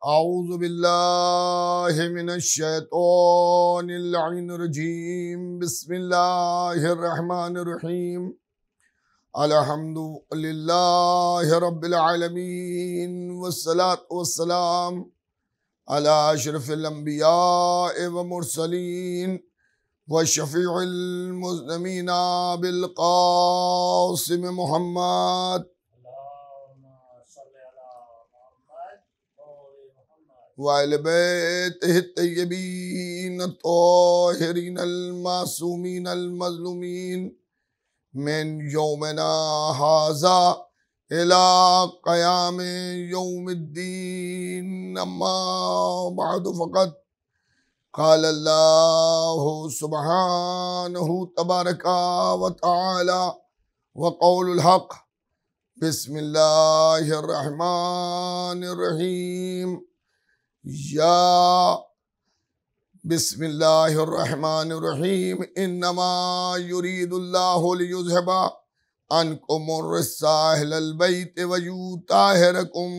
औज़ु बिल्लाहि मिनश शैतानिर रजीम बिस्मिल्लाहिर रहमानिर रहीम अल्हम्दुलिल्लाहि रब्बिल आलमीन वस्सलातु वस्सलाम अला अशरफिल अंबिया व मुरसलीन व शफीउल मुज़निमीन बिल क़ासिम मुहम्मद वाले बैतिहि तय्यबीन ताहिरीन अल-मासूमीन अल-मज़लूमीन मिन यौमिना हाज़ा इला क़याम यौमिद्दीन अम्मा बअद फ़क़द क़ाल अल्लाहु सुब्हानहु तबारका व तआला व क़ौलुल हक़ बिस्मिल्लाहिर रहमानिर रहीम या बिस्मिल्लाहिर्रहमानिर्रहीम इन्नमा युरीदुल्लाहु लियुज़हिबा अन्कुमुर रिज्सा अहलल बैत व युताहिरकुम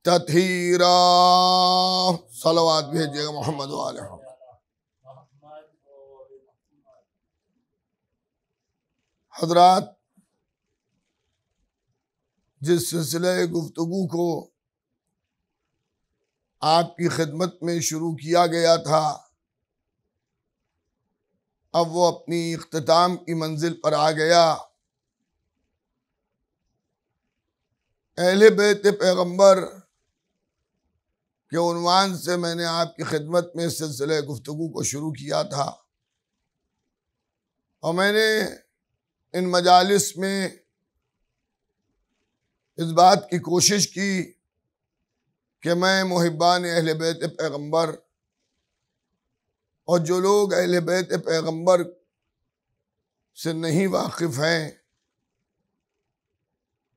तत्हीरा। सलावत भेजिएगा मोहम्मद व आले मोहम्मद। हज़रात, जिस सिलसिले गुफ्तगू को आपकी खिदमत में शुरू किया गया था, अब वो अपनी इख्तिताम की मंजिल पर आ गया। अहले बैत पैगम्बर के उन्वान से मैंने आपकी खिदमत में सिलसिले गुफ्तगू को शुरू किया था और मैंने इन मजालिस में इस बात की कोशिश की कि मैं मुहिब्बान अहले बैत पैगम्बर और जो लोग अहले बैत पैगम्बर से नहीं वाकिफ़ हैं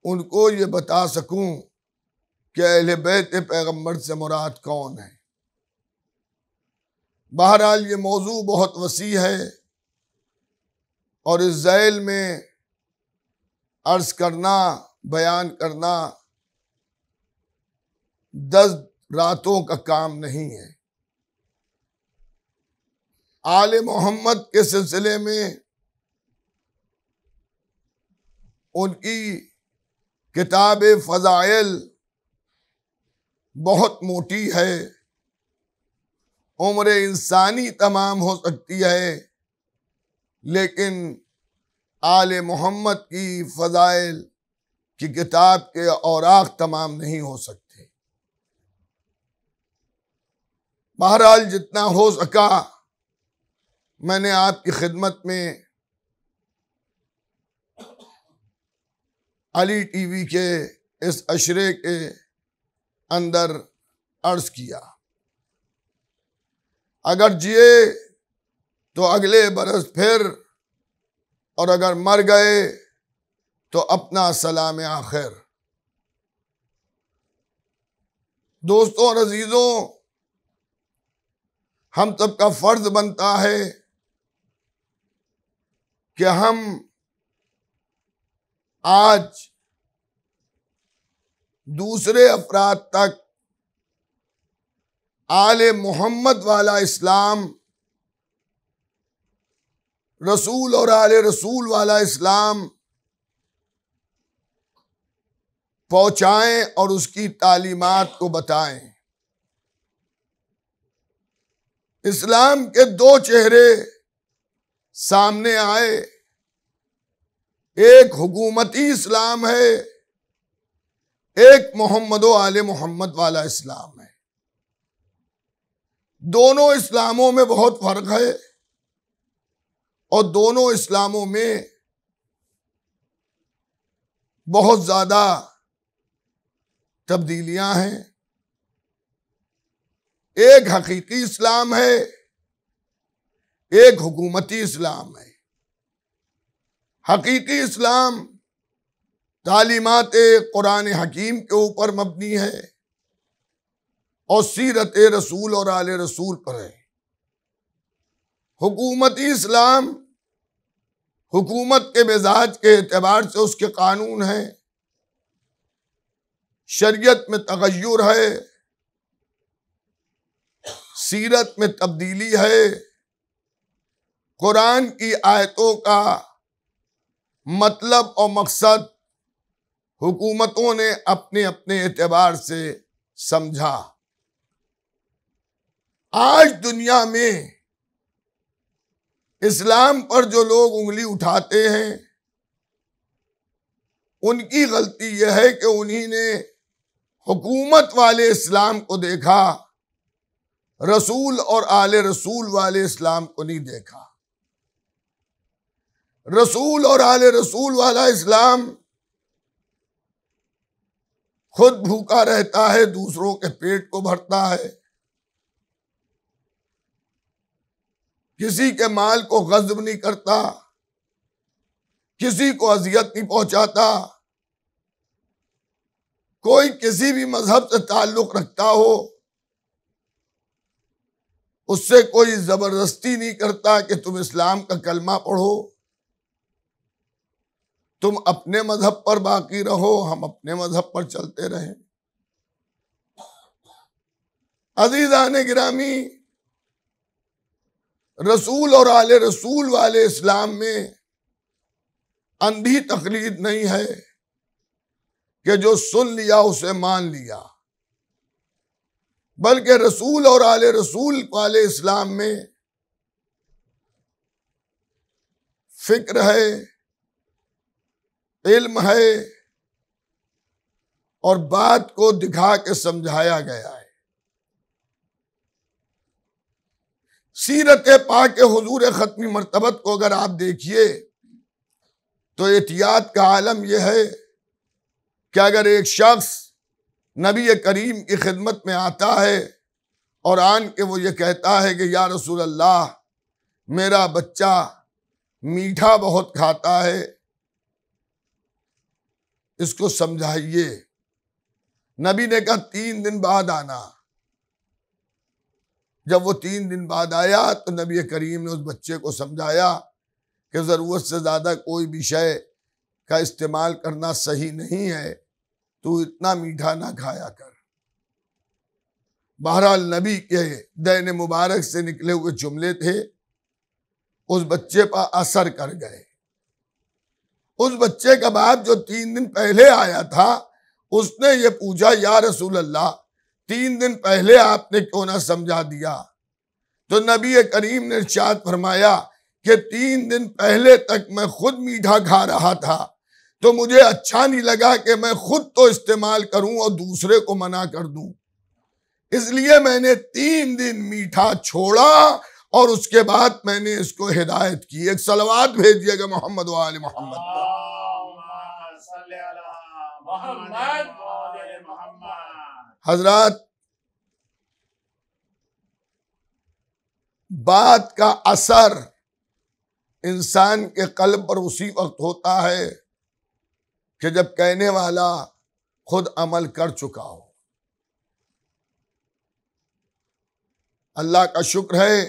उनको ये बता सकूं कि अहले बैत पैगम्बर से मुराद कौन है। बहरहाल ये मौजू बहुत वसी है और इस ज़ैल में अर्ज़ करना, बयान करना 10 रातों का काम नहीं है। आले मोहम्मद के सिलसिले में उनकी किताब फ़ज़ाइल बहुत मोटी है, उम्र इंसानी तमाम हो सकती है, लेकिन आले मोहम्मद की फ़ज़ाइल की किताब के औराक तमाम नहीं हो सकते। बहरहाल जितना हो सका मैंने आपकी खिदमत में अली टीवी के इस अशरे के अंदर अर्ज किया। अगर जिए तो अगले बरस फिर, और अगर मर गए तो अपना सलाम आखिर। दोस्तों और अजीजों, हम सबका फर्ज बनता है कि हम आज दूसरे अफराद तक आले मोहम्मद वाला इस्लाम, रसूल और आले रसूल वाला इस्लाम पहुंचाएं और उसकी तालीमात को बताएं। इस्लाम के 2 चेहरे सामने आए, एक हुकूमती इस्लाम है, एक मोहम्मद व आले मोहम्मद वाला इस्लाम है। दोनों इस्लामों में बहुत फर्क है और दोनों इस्लामों में बहुत ज्यादा तब्दीलियां हैं। एक हकीकी इस्लाम है, एक हुकूमती इस्लाम है। हकीकी इस्लाम तालीमात कुरान हकीम के ऊपर मबनी है और सीरत रसूल और आले रसूल पर है। हुकूमती इस्लाम हुकूमत के मिजाज के एतबार से उसके कानून हैं, शरीयत में तगय्युर है, सीरत में तब्दीली है, कुरान की आयतों का मतलब और मकसद हुकूमतों ने अपने अपने एतबार से समझा। आज दुनिया में इस्लाम पर जो लोग उंगली उठाते हैं, उनकी गलती यह है कि उन्हीं ने हुकूमत वाले इस्लाम को देखा, रसूल और आले रसूल वाले इस्लाम को नहीं देखा। रसूल और आले रसूल वाला इस्लाम खुद भूखा रहता है, दूसरों के पेट को भरता है, किसी के माल को गज़ब नहीं करता, किसी को अजियत नहीं पहुंचाता, कोई किसी भी मजहब से ताल्लुक रखता हो उससे कोई जबरदस्ती नहीं करता कि तुम इस्लाम का कलमा पढ़ो, तुम अपने मजहब पर बाकी रहो, हम अपने मजहब पर चलते रहें। अजीज़ान गिरामी, रसूल और आले रसूल वाले इस्लाम में अंधी तकलीद नहीं है कि जो सुन लिया उसे मान लिया, बल्कि रसूल और आले रसूल वाले इस्लाम में फिक्र है, इल्म है और बात को दिखा के समझाया गया है। सीरत पाक हुजूर खत्मी मर्तबत को अगर आप देखिए तो एहतियात का आलम यह है कि अगर एक शख्स नबी करीम की खिदमत में आता है और आन के वो ये कहता है कि या रसूल अल्लाह, मेरा बच्चा मीठा बहुत खाता है, इसको समझाइए। नबी ने कहा 3 दिन बाद आना। जब वो 3 दिन बाद आया तो नबी करीम ने उस बच्चे को समझाया कि ज़रूरत से ज़्यादा कोई भी शय का इस्तेमाल करना सही नहीं है, तू इतना मीठा ना खाया कर। बहरहाल नबी के दैन मुबारक से निकले हुए जुमले थे, उस बच्चे पर असर कर गए। उस बच्चे का बाप जो 3 दिन पहले आया था, उसने ये पूछा, या रसूल अल्लाह, 3 दिन पहले आपने क्यों ना समझा दिया? तो नबी करीम ने इरशाद फरमाया कि 3 दिन पहले तक मैं खुद मीठा खा रहा था, तो मुझे अच्छा नहीं लगा कि मैं खुद तो इस्तेमाल करूं और दूसरे को मना कर दूं, इसलिए मैंने 3 दिन मीठा छोड़ा और उसके बाद मैंने इसको हिदायत की। एक सलवात भेजिएगा मोहम्मद व आले मोहम्मद। हजरात, बात का असर इंसान के कल्ब पर उसी वक्त होता है कि जब कहने वाला खुद अमल कर चुका हो। अल्लाह का शुक्र है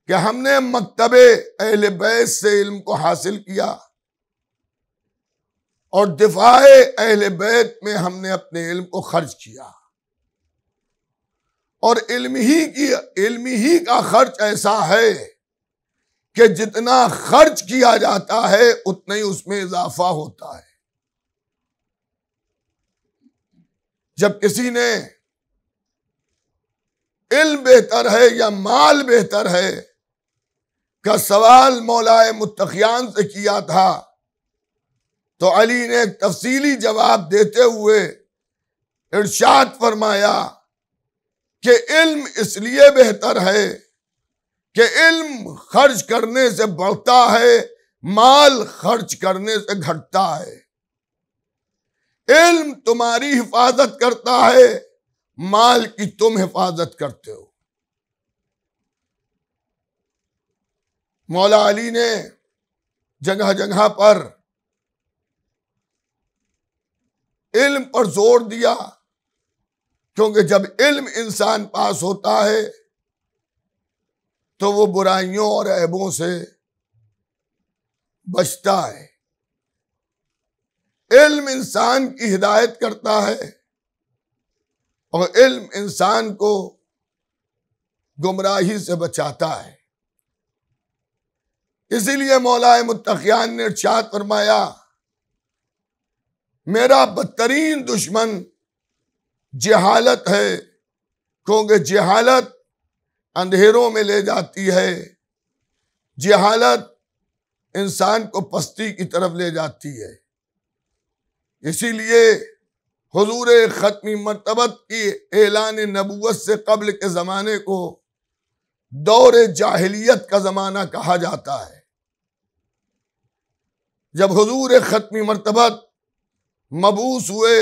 कि हमने मक्तबे अहले बैत से इल्म को हासिल किया और दिफाए अहले बैत में हमने अपने इल्म को खर्च किया। और इल्म ही का खर्च ऐसा है कि जितना खर्च किया जाता है उतना ही उसमें इजाफा होता है। जब किसी ने इल्म बेहतर है या माल बेहतर है का सवाल मौलाए मुत्तकियान से किया था, तो अली ने एक तफसीली जवाब देते हुए इरशाद फरमाया कि इल्म इसलिए बेहतर है कि इल्म खर्च करने से बढ़ता है, माल खर्च करने से घटता है। इल्म तुम्हारी हिफाजत करता है, माल की तुम हिफाजत करते हो। मौला अली ने जगह जगह पर इल्म पर जोर दिया, क्योंकि जब इल्म इंसान पास होता है तो वो बुराइयों और ऐबों से बचता है। इल्म इंसान की हिदायत करता है और इल्म इंसान को गुमराही से बचाता है। इसीलिए मौलाए मुत्तकियान ने इरशाद फरमाया, मेरा बदतरीन दुश्मन जहालत है, क्योंकि जहालत अंधेरों में ले जाती है, जहालत इंसान को पस्ती की तरफ ले जाती है। इसीलिए हुजूर खत्मी मर्तबत की ऐलान नबूवत से कब्ल के ज़माने को दौर जाहिलियत का ज़माना कहा जाता है। जब हुजूर खत्मी मर्तबत मबूस हुए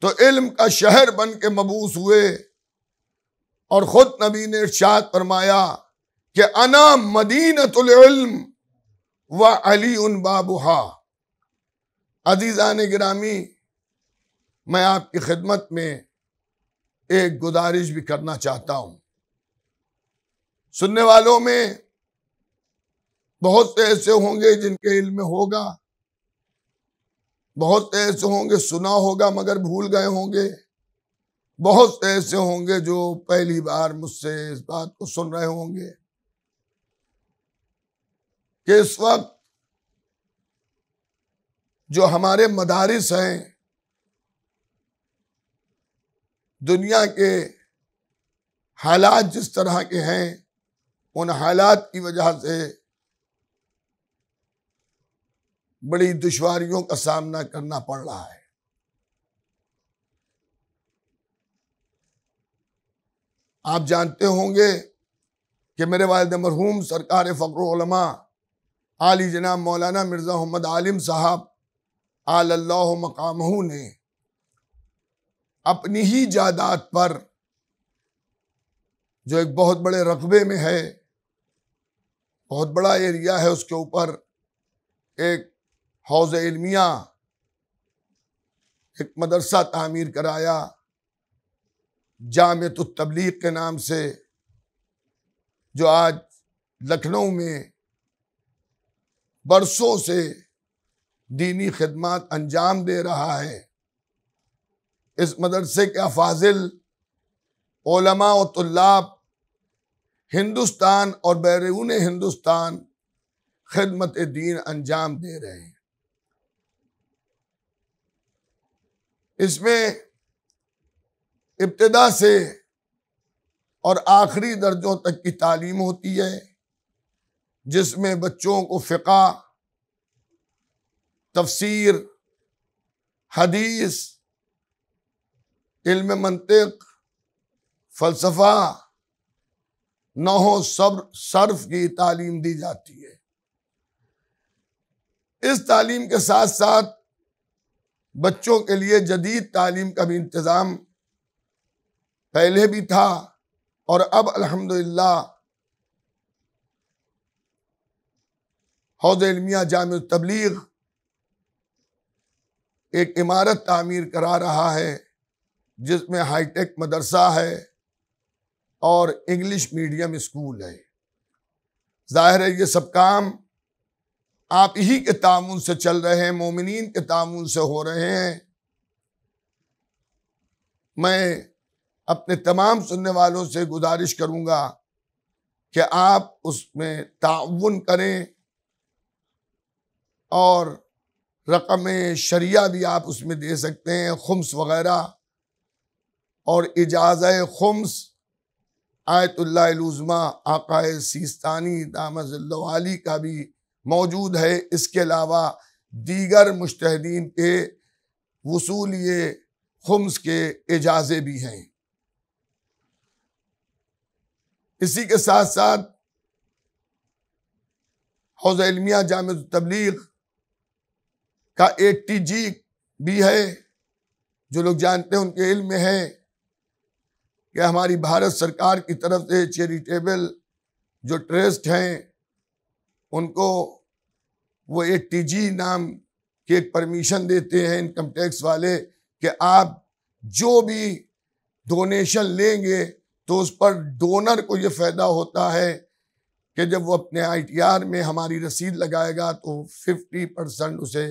तो इल्म का शहर बन के मबूस हुए, और खुद नबी ने इरशाद फरमाया कि अना मदीनतुल इल्म व अली उन बाबुहा। अजीज़ान गिरामी, मैं आपकी खिदमत में एक गुजारिश भी करना चाहता हूं। सुनने वालों में बहुत से ऐसे होंगे जिनके इल्म में होगा, बहुत से ऐसे होंगे सुना होगा मगर भूल गए होंगे, बहुत से ऐसे होंगे जो पहली बार मुझसे इस बात को सुन रहे होंगे कि इस वक्त जो हमारे मदारिस हैं, दुनिया के हालात जिस तरह के हैं, उन हालात की वजह से बड़ी दुश्वारियों का सामना करना पड़ रहा है। आप जानते होंगे कि मेरे वालिद मरहूम सरकार फ़ख्रुल उलमा आली जनाब मौलाना मिर्ज़ा मोहम्मद आलिम साहब आलल्लाहु मकामहू ने अपनी ही जायदाद पर, जो एक बहुत बड़े रकबे में है, बहुत बड़ा एरिया है, उसके ऊपर एक हौज़ इल्मिया, एक मदरसा तामीर कराया जामिअतुत तबलीग के नाम से, जो आज लखनऊ में बरसों से दीनी खिदमत अंजाम दे रहा है। इस मदरसे के अफाजिल, उलमा और तुल्लाब हिंदुस्तान और बैरून हिंदुस्तान खिदमत दीन अंजाम दे रहे हैं। इसमें इब्तिदा से और आखिरी दर्जों तक की तालीम होती है, जिसमें बच्चों को फ़िक़ा, तफसीर, हदीस, इल्म मंतिक, फ़लसफ़ा, नहव, सब्र, सर्फ की तालीम दी जाती है। इस तालीम के साथ साथ बच्चों के लिए जदीद तालीम का भी इंतज़ाम पहले भी था, और अब अल्हम्दुलिल्लाह हौज़ इल्मिया जामिअत तबलीग एक इमारत तामीर करा रहा है, जिसमें हाईटेक मदरसा है और इंग्लिश मीडियम स्कूल है। जाहिर है ये सब काम आप ही के तामुन से चल रहे हैं, मोमिनीन के तामुन से हो रहे हैं। मैं अपने तमाम सुनने वालों से गुजारिश करूंगा कि आप उसमें ताउन करें, और रकम शरिया भी आप उसमें दे सकते हैं, खुम्स वगैरह, और इजाज़त खुम्स आयतुल्लाह उज़्मा आक़ाए सिस्तानी दामज़िल्लहु आली का भी मौजूद है। इसके अलावा दीगर मुज्तहिदीन के वसूलिये खुम्स के इजाज़े भी हैं। इसी के साथ साथ हौज़ इल्मिया जामिअत तबलीग का ATG भी है। जो लोग जानते हैं उनके इल्म में है कि हमारी भारत सरकार की तरफ से चैरिटेबल जो ट्रस्ट हैं, उनको वो ATG नाम की एक परमिशन देते हैं इनकम टैक्स वाले, कि आप जो भी डोनेशन लेंगे तो उस पर डोनर को ये फ़ायदा होता है कि जब वो अपने ITR में हमारी रसीद लगाएगा तो 50% उसे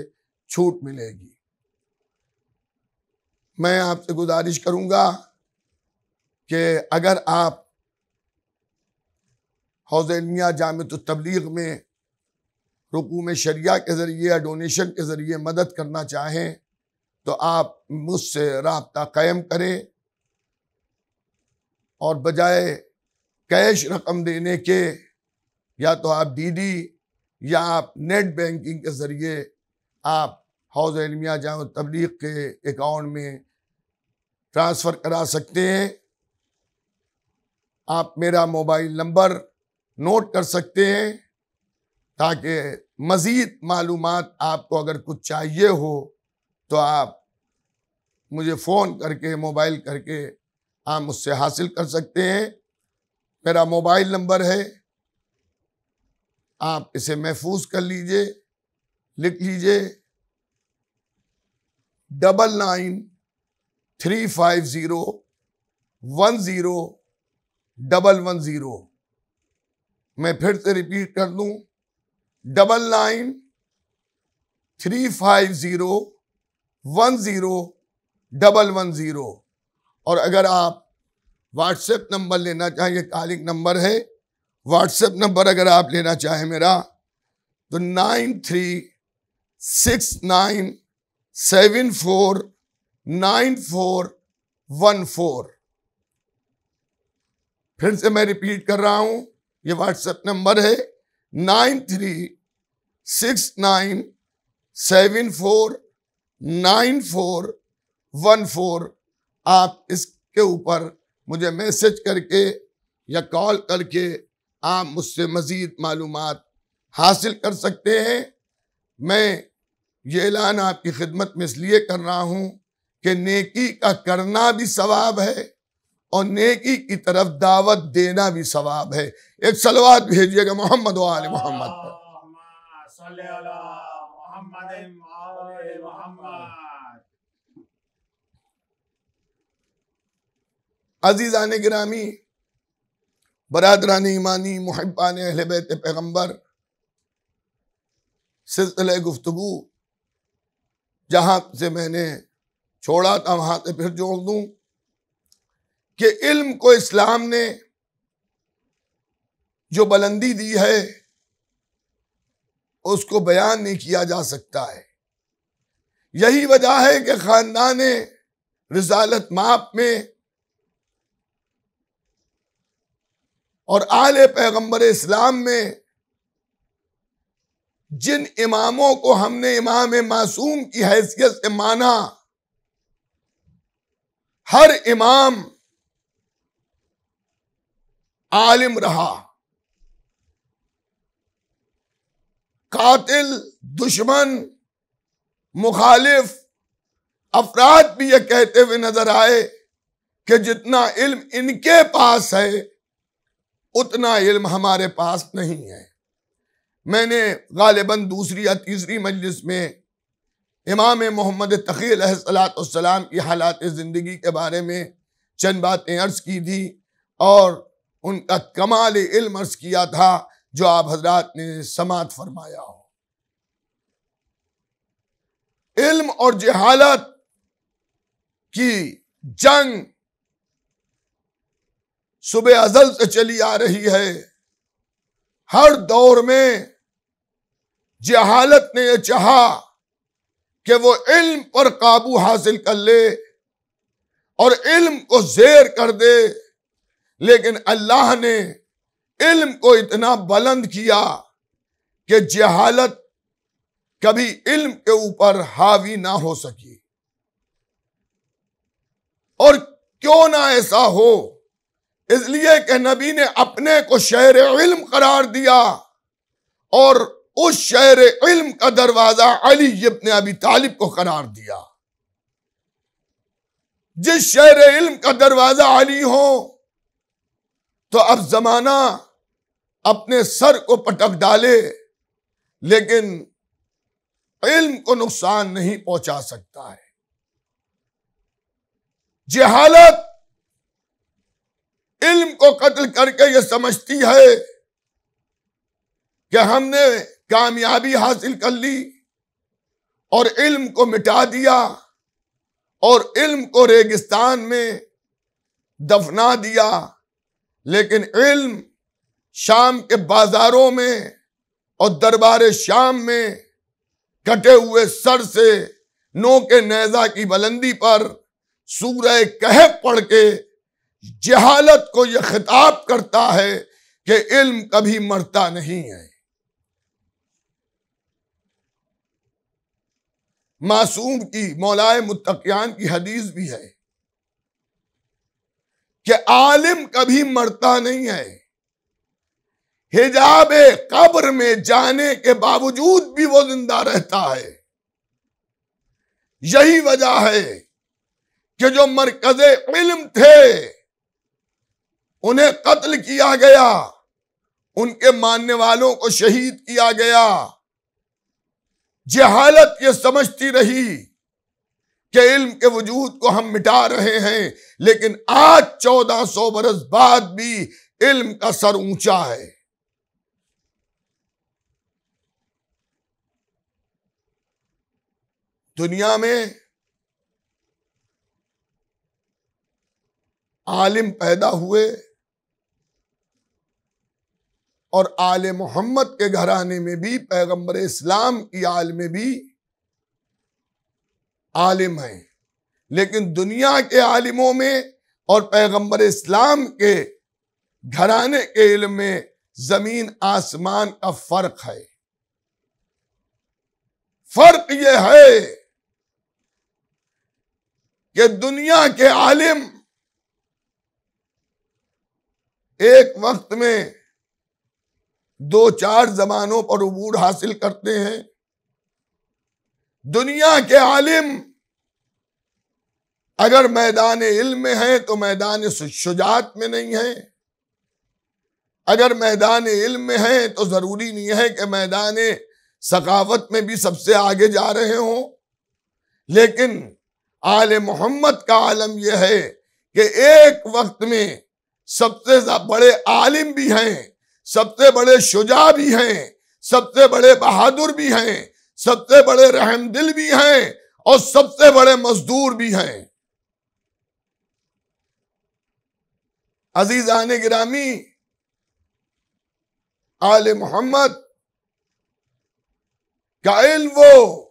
छूट मिलेगी। मैं आपसे गुजारिश करूंगा कि अगर आप हौज़ इल्मिया जामिअतुत तबलीग में रुकू में शरिया के ज़रिए या डोनेशन के ज़रिए मदद करना चाहें तो आप मुझसे राब्ता कायम करें और बजाय कैश रकम देने के या तो आप डीडी या आप नेट बैंकिंग के ज़रिए आप हौज़ इल्मिया जामिअतुत तबलीग के अकाउंट में ट्रांसफ़र करा सकते हैं। आप मेरा मोबाइल नंबर नोट कर सकते हैं ताकि मज़ीद मालूमात आपको अगर कुछ चाहिए हो तो आप मुझे फ़ोन करके मोबाइल करके आप मुझसे हासिल कर सकते हैं। मेरा मोबाइल नंबर है, आप इसे महफूज कर लीजिए, लिख लीजिए 9935010110। मैं फिर से रिपीट कर दूं 9935010110। और अगर आप व्हाट्सएप नंबर लेना चाहें, ये कॉलिंग नंबर है, व्हाट्सएप नंबर अगर आप लेना चाहें मेरा तो 9369749414। फिर से मैं रिपीट कर रहा हूं, ये व्हाट्सएप नंबर है 9369749414। आप इसके ऊपर मुझे मैसेज करके या कॉल करके आप मुझसे मज़ीद मालूमात हासिल कर सकते हैं। मैं ये ऐलान आपकी खिदमत में इसलिए कर रहा हूँ कि नेकी का करना भी सवाब है और नेकी की तरफ दावत देना भी सवाब है। एक सलवात भेजिएगा मोहम्मद व आले मोहम्मद पर। अजीज़ान गिरामी, बरादरान ईमानी, मुहिब्बान अहले बैत पैगम्बर, सिलसिले गुफ्तगू जहाँ से मैंने छोड़ा था वहाँ से फिर जोड़ दूँ कि इल्म को इस्लाम ने जो बुलंदी दी है उसको बयान नहीं किया जा सकता है। यही वजह है कि खानदान रिसालत माप में और आले पैगंबर इस्लाम में जिन इमामों को हमने इमाम मासूम की हैसियत से माना, हर इमाम आलिम रहा। कातिल, दुश्मन, मुखालिफ अफराद भी ये कहते हुए नजर आए कि जितना इल्म इनके पास है उतना इल्म हमारे पास नहीं है। मैंने गालिबन दूसरी या तीसरी मजलिस में इमाम मोहम्मद तक़ी अलैहिस्सलाम की हालात ज़िंदगी के बारे में चंद बातें अर्ज़ की थी और उनका कमाल इल्म अर्ज़ किया था जो आप हजरात ने समात फरमाया हो। इल्म और जहालत की जंग सुबह अज़ल से चली आ रही है। हर दौर में जहालत ने यह चाहा कि वो इल्म पर काबू हासिल कर ले और इल्म को ज़ेर कर दे, लेकिन अल्लाह ने इल्म को इतना बुलंद किया कि जहालत कभी इल्म के ऊपर हावी ना हो सकी। और क्यों ना ऐसा हो, इसलिए कि नबी ने अपने को शहर इल्म करार दिया और उस शहर इल्म का दरवाजा अली इब्न अबी तालिब को करार दिया। जिस शहर इल्म का दरवाजा अली हो तो अब जमाना अपने सर को पटक डाले लेकिन इल्म को नुकसान नहीं पहुंचा सकता है। जहालत इल्म को कत्ल करके ये समझती है कि हमने कामयाबी हासिल कर ली और इल्म को मिटा दिया और इल्म को रेगिस्तान में दफना दिया, लेकिन इल्म शाम के बाजारों में और दरबार शाम में कटे हुए सर से नो के नेजा की बुलंदी पर सूरह कहफ पढ़ के जहालत को यह खिताब करता है कि इल्म कभी मरता नहीं है। मासूम की मौलाए मुत्तकियान की हदीस भी है कि आलिम कभी मरता नहीं है। हिजाब कब्र में जाने के बावजूद भी वो जिंदा रहता है। यही वजह है कि जो मरकज़े इल्म थे उन्हें कत्ल किया गया, उनके मानने वालों को शहीद किया गया। जहालत ये समझती रही कि इल्म के वजूद को हम मिटा रहे हैं, लेकिन आज 1400 बरस बाद भी इल्म का सर ऊंचा है। दुनिया में आलिम पैदा हुए और आले मोहम्मद के घराने में भी पैगंबर इस्लाम की आल में भी आलिम हैं, लेकिन दुनिया के आलिमों में और पैगंबर इस्लाम के घराने के इल्म में जमीन आसमान का फर्क है। फर्क यह है कि दुनिया के आलिम एक वक्त में 2-4 जमानों पर उबूर हासिल करते हैं। दुनिया के आलिम अगर मैदान इल्म में है तो मैदान शुजात में नहीं है। अगर मैदान इल्म में है तो जरूरी नहीं है कि मैदान सकावत में भी सबसे आगे जा रहे हों। लेकिन आले मोहम्मद का आलम यह है कि एक वक्त में सबसे बड़े आलिम भी हैं, सबसे बड़े शुजा भी हैं, सबसे बड़े बहादुर भी हैं, सबसे बड़े रहमदिल भी हैं और सबसे बड़े मजदूर भी हैं। अजीजान गिरामी, आले मोहम्मद का इल्म वो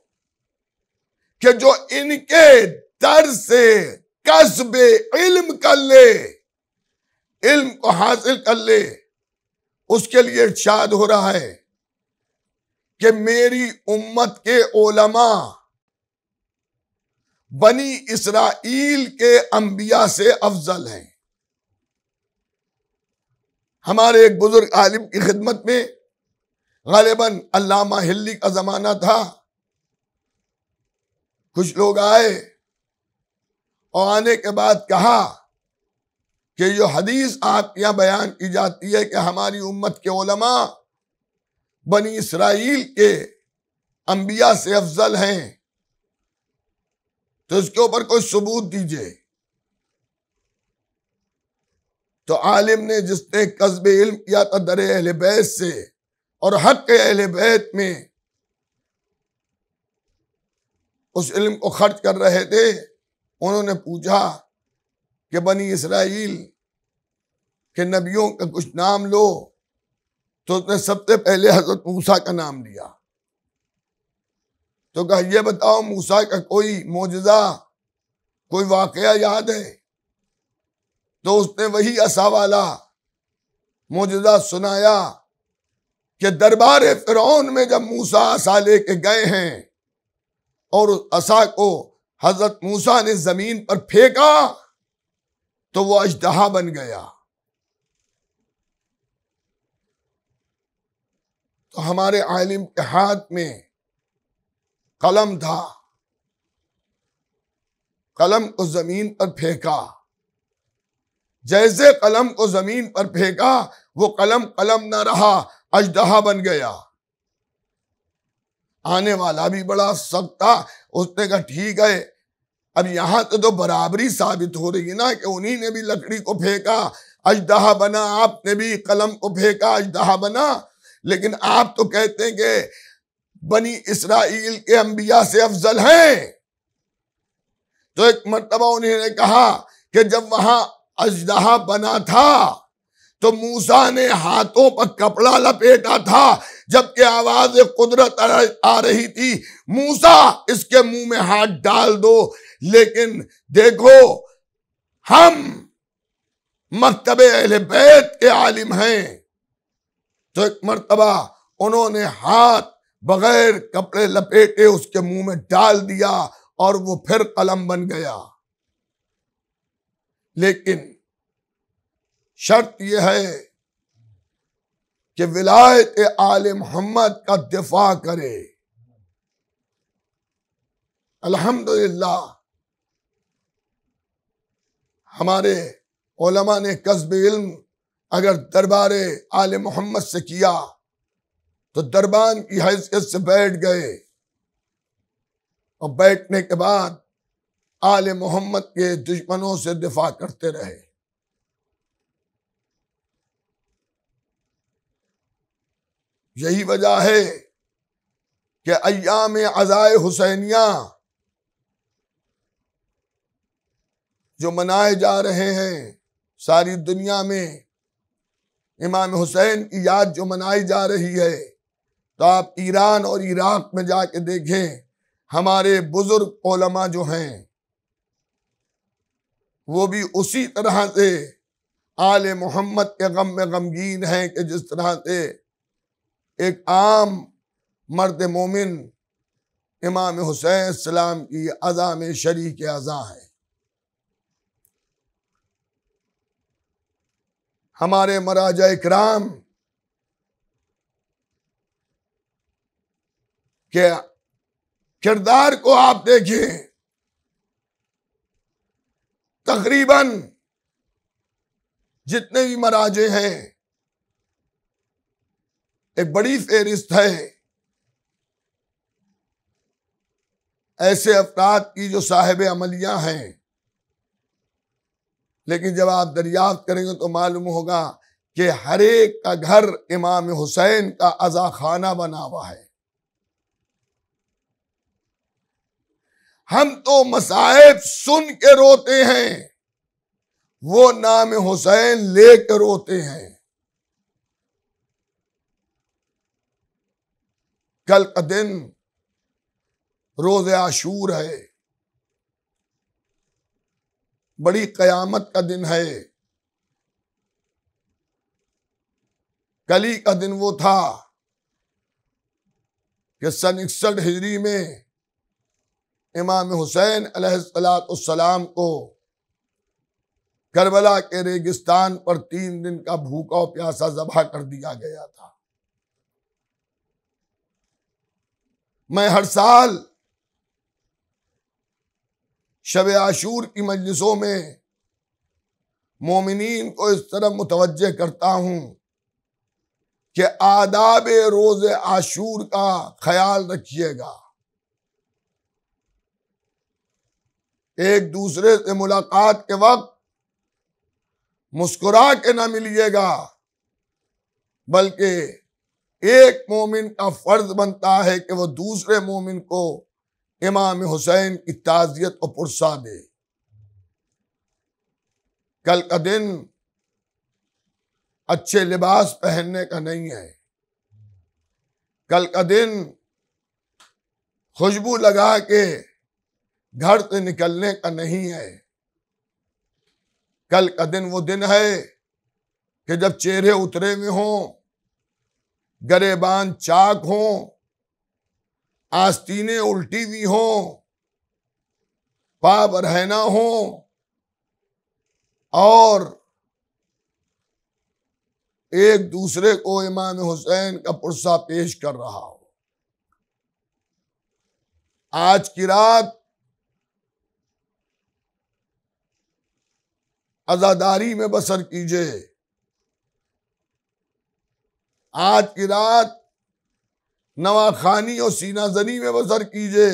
कि जो इनके दर से कसबे इल्म कर ले, इल्म को हासिल कर ले, उसके लिए इरशाद हो रहा है कि मेरी उम्मत के उलमा बनी इसराइल के अंबिया से अफजल हैं। हमारे एक बुजुर्ग आलिम की खिदमत में गालिबन अल्लामा हिल्ली का जमाना था। कुछ लोग आए और आने के बाद कहा कि जो हदीस आप यहां बयान की जाती है कि हमारी उम्मत के उलमा बनी इसराइल के अंबिया से अफजल हैं, तो इसके ऊपर कोई सबूत दीजिए। तो आलिम ने जिसने कस्बे इल्म किया था दरे अहले बैत से और हक के अहले बैत में उस इल्म को खर्च कर रहे थे, उन्होंने पूछा कि बनी इसराइल के नबियों का कुछ नाम लो, तो उसने सबसे पहले हजरत मूसा का नाम लिया। तो कहा ये बताओ मूसा का कोई मोजज़ा, कोई वाकया याद है? तो उसने वही असा वाला मोजज़ा सुनाया कि दरबार फिरौन में जब मूसा असा लेके गए हैं और उस असा को हजरत मूसा ने जमीन पर फेंका तो वो अजदहा बन गया। तो हमारे आलिम के हाथ में कलम था, कलम को जमीन पर फेंका, जैसे कलम को जमीन पर फेंका वो कलम कलम न रहा, अजदहा बन गया। आने वाला भी बड़ा सख्त था, उसने कहा ठीक है, अब यहां तो बराबरी साबित हो रही है ना कि उन्हीं ने भी लकड़ी को फेंका, अजदहा बना, आपने भी कलम को फेंका, अजदहा बना। लेकिन आप तो कहते हैं कि बनी इसराइल के अंबिया से अफजल हैं। तो एक मर्तबा उन्होंने कहा कि जब वहां अजदहा बना था तो मूसा ने हाथों पर कपड़ा लपेटा था, जबकि आवाज कुदरत आ रही थी, मूसा इसके मुंह में हाथ डाल दो। लेकिन देखो, हम मक्तबे अहले बैत के आलिम हैं, तो एक मर्तबा उन्होंने हाथ बगैर कपड़े लपेटे उसके मुंह में डाल दिया और वो फिर कलम बन गया। लेकिन शर्त यह है कि विलायत आले मोहम्मद का दिफा करे। अल्हम्दुलिल्लाह हमारे उलमा ने कस्ब इल्म अगर दरबारे आले मोहम्मद से किया तो दरबान की हैसियत से बैठ गए, और बैठने के बाद आले मोहम्मद के दुश्मनों से दिफा करते रहे। यही वजह है कि अय्याम अज़ाए हुसैनिया जो मनाए जा रहे हैं सारी दुनिया में, इमाम हुसैन की याद जो मनाई जा रही है, तो आप ईरान और इराक में जाके देखें, हमारे बुजुर्ग उलमा जो हैं वो भी उसी तरह से आले मोहम्मद के गम में गमगीन हैं कि जिस तरह से एक आम मर्द मोमिन इमाम हुसैन सलाम की अज़ा में शरीक अज़ा है। हमारे मराजा इकराम के किरदार को आप देखिए, तकरीबन जितने भी मराजे हैं एक बड़ी फेरिस्त है ऐसे अफराद की जो साहिब अमलियां हैं, लेकिन जब आप दरियाफ्त करेंगे तो मालूम होगा कि हर एक का घर इमाम हुसैन का अज़ा खाना बना हुआ है। हम तो मसाइब सुन के रोते हैं, वो नाम हुसैन ले कर रोते हैं। कल का दिन रोज़े आशूर है, बड़ी कयामत का दिन है। कली का दिन वो था कि सन 61 हिजरी में इमाम हुसैन अलैहिस्सलाम को करबला के रेगिस्तान पर 3 दिन का भूखा और प्यासा ज़बह कर दिया गया था। मैं हर साल शब आशूर की मजलिसों में मोमिनीन को इस तरह मुतवज्जे करता हूं कि आदाब रोज़े आशूर का ख्याल रखिएगा। एक दूसरे से मुलाकात के वक्त मुस्कुरा के ना मिलिएगा, बल्कि एक मोमिन का फर्ज बनता है कि वह दूसरे मोमिन को इमाम हुसैन की ताज़ियत और पुरसा दे। कल का दिन अच्छे लिबास पहनने का नहीं है, कल का दिन खुशबू लगा के घर से निकलने का नहीं है। कल का दिन वो दिन है कि जब चेहरे उतरे हुए हों, गरेबान चाक हों, आस्तीनें उल्टी हुई हों, पा बरहना हों, और एक दूसरे को इमाम हुसैन का पुरसा पेश कर रहा हो। आज की रात अज़ादारी में बसर कीजिए, आज की रात नवाखानी और सीनाजनी में बसर कीजिए।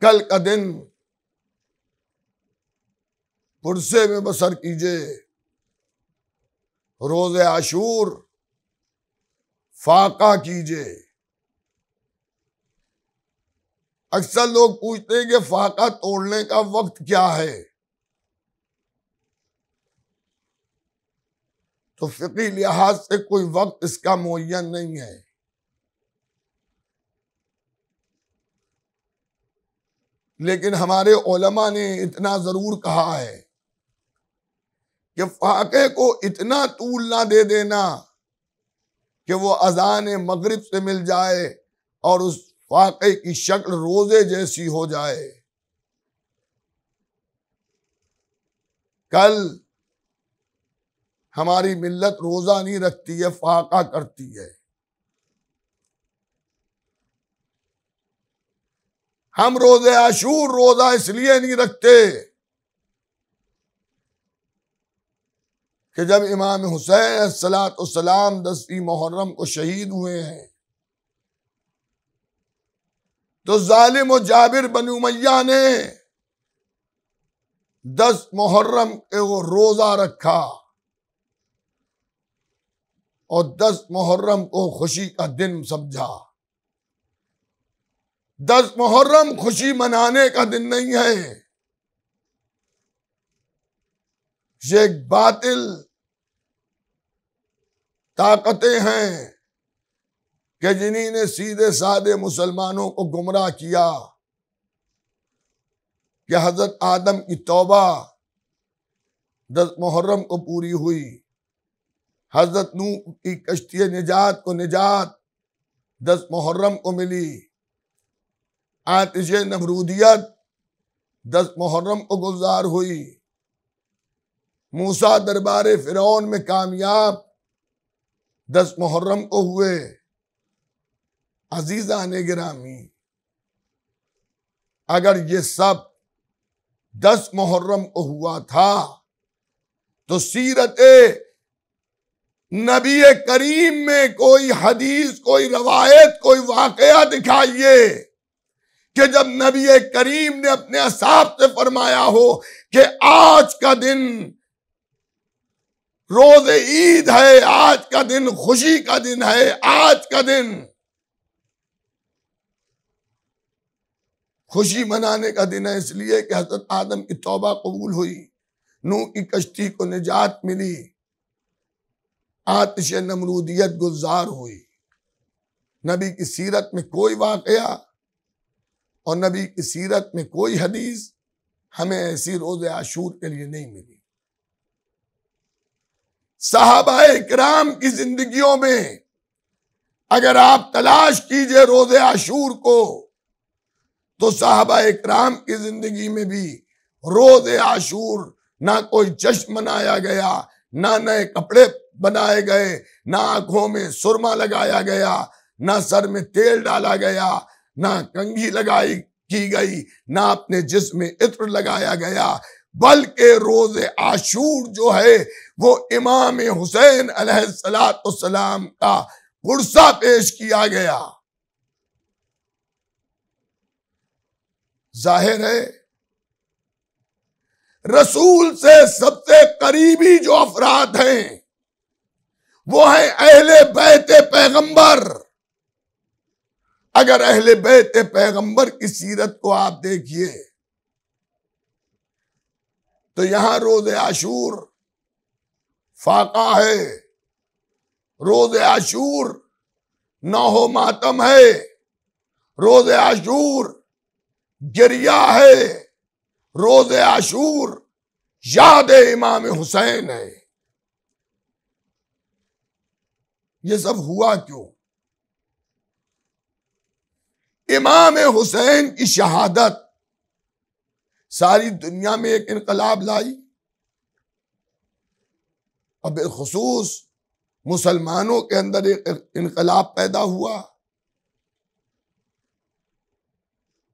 कल का दिन पुरसे में बसर कीजिए। रोज़े आशूर फाका कीजिए। अक्सर लोग पूछते हैं कि फाका तोड़ने का वक्त क्या है। तो फिक़ी लिहाज से कोई वक्त इसका मुअय्यन नहीं है। लेकिन हमारे उलमा ने इतना जरूर कहा है कि फाके को इतना तूल ना दे देना कि वो अजान मगरिब से मिल जाए और उस फाके की शक्ल रोजे जैसी हो जाए। कल हमारी मिल्लत रोजा नहीं रखती है, फाका करती है। हम रोजे आशूर रोजा इसलिए नहीं रखते कि जब इमाम हुसैन अस्सलाम 10वीं मुहर्रम को शहीद हुए हैं तो जालिम और जाबिर बनु उमय्या ने 10 मुहर्रम के वो रोजा रखा और 10 मुहर्रम को खुशी का दिन समझा। 10 मुहर्रम खुशी मनाने का दिन नहीं है, ये एक बातिल ताकतें हैं कि जिन्हीं ने सीधे साधे मुसलमानों को गुमराह किया कि हजरत आदम की तौबा 10 मुहर्रम को पूरी हुई, हजरत नूह की कश्ती निजात को निजात 10 मुहर्रम को मिली, आतिश नमरूदियत 10 मुहर्रम को गुलजार हुई, मूसा दरबार फिरौन में कामयाब 10 मुहर्रम को हुए। अजीजाने गिरामी, अगर ये सब 10 मुहर्रम को हुआ था तो सीरत नबी करीम में कोई हदीस, कोई रवायत, कोई वाकया दिखाइए कि जब नबी करीम ने अपने असहाब से फरमाया हो कि आज का दिन रोज ईद है, आज का दिन खुशी का दिन है, आज का दिन खुशी मनाने का दिन है इसलिए कि हजरत आदम की तौबा कबूल हुई, नूह की कश्ती को निजात मिली, आतिश नमरूदियत गुलजार हुई। नबी की सीरत में कोई वाकया और नबी की सीरत में कोई हदीस हमें ऐसी रोज़े आशूर के लिए नहीं मिली। सहाबाए किराम की जिंदगियों में अगर आप तलाश कीजिए रोज़े आशूर को तो सहाबाए किराम की जिंदगी में भी रोज़े आशूर ना कोई जश्न मनाया गया, ना नए कपड़े बनाए गए, ना आंखों में सुरमा लगाया गया, ना सर में तेल डाला गया, ना कंघी लगाई की गई, ना अपने जिस्म में इत्र लगाया गया, बल्कि रोज़े आशूर जो है वो इमाम हुसैन अलैहिस्सलाम का पुरसा पेश किया गया। जाहिर है रसूल से सबसे करीबी जो अफराद हैं वो है अहले बैते पैगंबर। अगर अहले बैते पैगंबर की सीरत को आप देखिए तो यहां रोज़े आशूर फाका है, रोज़े आशूर नौहो मातम है, रोज़े आशूर गिरिया है, रोज़े आशूर याद इमाम हुसैन है। ये सब हुआ क्यों? इमाम हुसैन की शहादत सारी दुनिया में एक इनकलाब लाई और बिलखुसूस मुसलमानों के अंदर एक इनकलाब पैदा हुआ।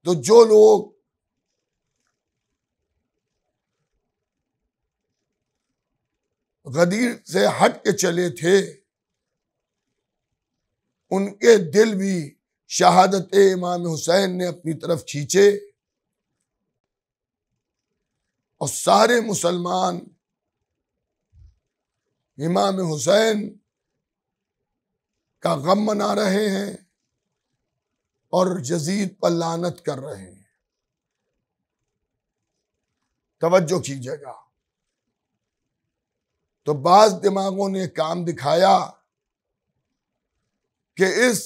तो जो लोग गदीर से हट के चले थे उनके दिल भी शहादत इमाम हुसैन ने अपनी तरफ खींचे और सारे मुसलमान इमाम हुसैन का गम मना रहे हैं और यजीद पर लानत कर रहे हैं। तवज्जो कीजिएगा, तो बाज दिमागों ने काम दिखाया कि इस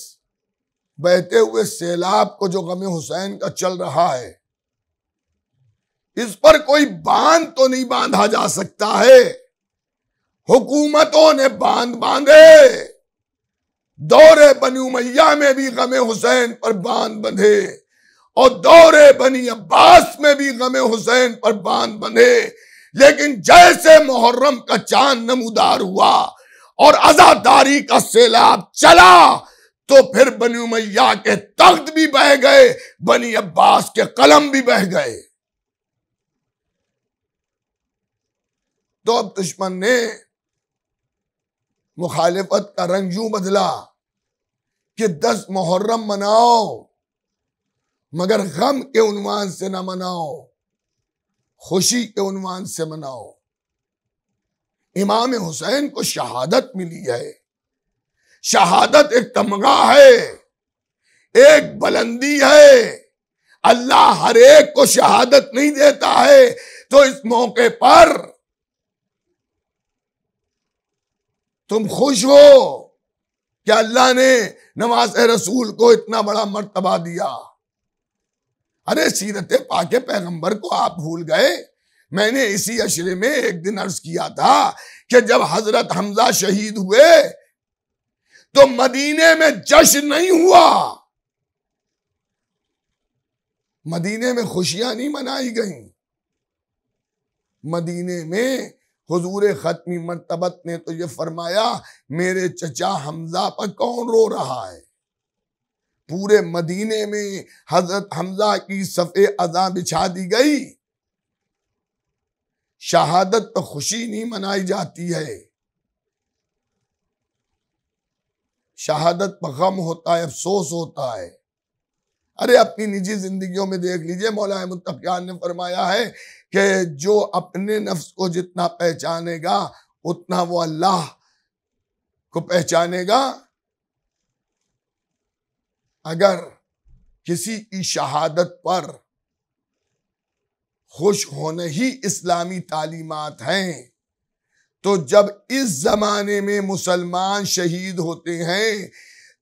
बहते हुए सैलाब को जो गमे हुसैन का चल रहा है, इस पर कोई बांध तो नहीं बांधा जा सकता है। हुकूमतों ने बांध बांधे, दौरे बनी उमैया में भी गमे हुसैन पर बांध बंधे और दौरे बनी अब्बास में भी गमे हुसैन पर बांध बंधे। लेकिन जैसे मुहर्रम का चांद नमूदार हुआ और आजादारी का सैलाब चला, तो फिर बनी उमैया के तख्त भी बह गए, बनी अब्बास के कलम भी बह गए। तो अब दुश्मन ने मुखालिफत का रंग यूं बदला कि 10 मुहर्रम मनाओ, मगर गम के उन्वान से ना मनाओ, खुशी के उन्वान से मनाओ। इमाम हुसैन को शहादत मिली है। शहादत एक तमगा है, एक बुलंदी है। अल्लाह हर एक को शहादत नहीं देता है। तो इस मौके पर तुम खुश हो कि अल्लाह ने नवाज़ रसूल को इतना बड़ा मर्तबा दिया। अरे सीरत पाके पैगंबर को आप भूल गए। मैंने इसी अशरे में एक दिन अर्ज किया था कि जब हजरत हमजा शहीद हुए तो मदीने में जश्न नहीं हुआ, मदीने में खुशियां नहीं मनाई गईं। मदीने में हुजूर खत्मी मर्तबत ने तो ये फरमाया, मेरे चचा हमजा पर कौन रो रहा है। पूरे मदीने में हजरत हमजा की सफ़े अज़ा बिछा दी गई। शहादत पर खुशी नहीं मनाई जाती है, शहादत पर गम होता है, अफसोस होता है। अरे अपनी निजी जिंदगियों में देख लीजिए, मौला मुत्तकियान ने फरमाया है कि जो अपने नफ्स को जितना पहचानेगा उतना वो अल्लाह को पहचानेगा। अगर किसी की शहादत पर खुश होने ही इस्लामी तालीमात हैं, तो जब इस जमाने में मुसलमान शहीद होते हैं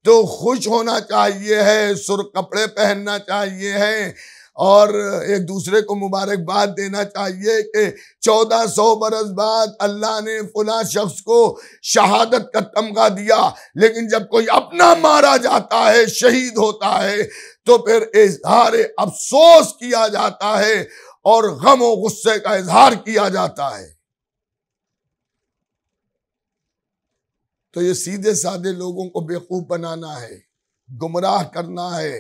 तो खुश होना चाहिए है, सुर्ख कपड़े पहनना चाहिए है और एक दूसरे को मुबारकबाद देना चाहिए कि 1400 बरस बाद अल्लाह ने फुला शख्स को शहादत का तमगा दिया। लेकिन जब कोई अपना मारा जाता है, शहीद होता है, तो फिर इजहार अफसोस किया जाता है और गम और गुस्से का इजहार किया जाता है। तो ये सीधे साधे लोगों को बेवकूफ बनाना है, गुमराह करना है